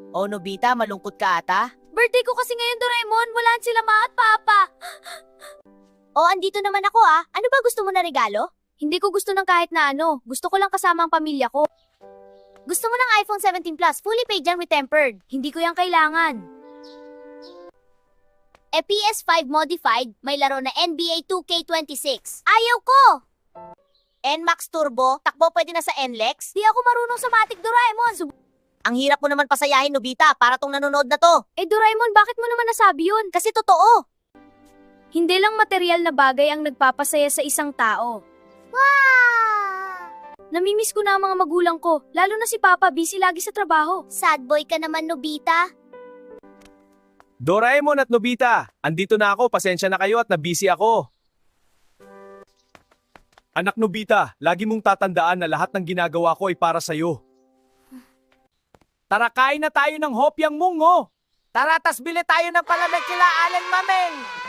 O Nobita, malungkot ka ata? Birthday ko kasi ngayon, Doraemon. Walaan sila ma at papa. O, andito naman ako ah. Ano ba gusto mo na regalo? Hindi ko gusto ng kahit na ano. Gusto ko lang kasama ang pamilya ko. Gusto mo ng iPhone 17 Plus, fully paid yan with tempered. Hindi ko yan kailangan. PS5 modified, may laro na NBA 2K26. Ayaw ko! NMAX Turbo, takbo pwede na sa NLEX? Di ako marunong sa Matic, Doraemon. Ang hirap mo naman pasayahin, Nobita, para tong nanonood na to. Doraemon, bakit mo naman nasabi yun? Kasi totoo. Hindi lang material na bagay ang nagpapasaya sa isang tao. Namimiss ko na ang mga magulang ko, lalo na si Papa, busy lagi sa trabaho. Sad boy ka naman, Nobita. Doraemon at Nobita, andito na ako, pasensya na kayo at nabisi ako. Anak Nobita, lagi mong tatandaan na lahat ng ginagawa ko ay para sa'yo. Tara, kain na tayo ng hopyang mungo! Tara, tas bili tayo ng palamig kila Aling Mameng.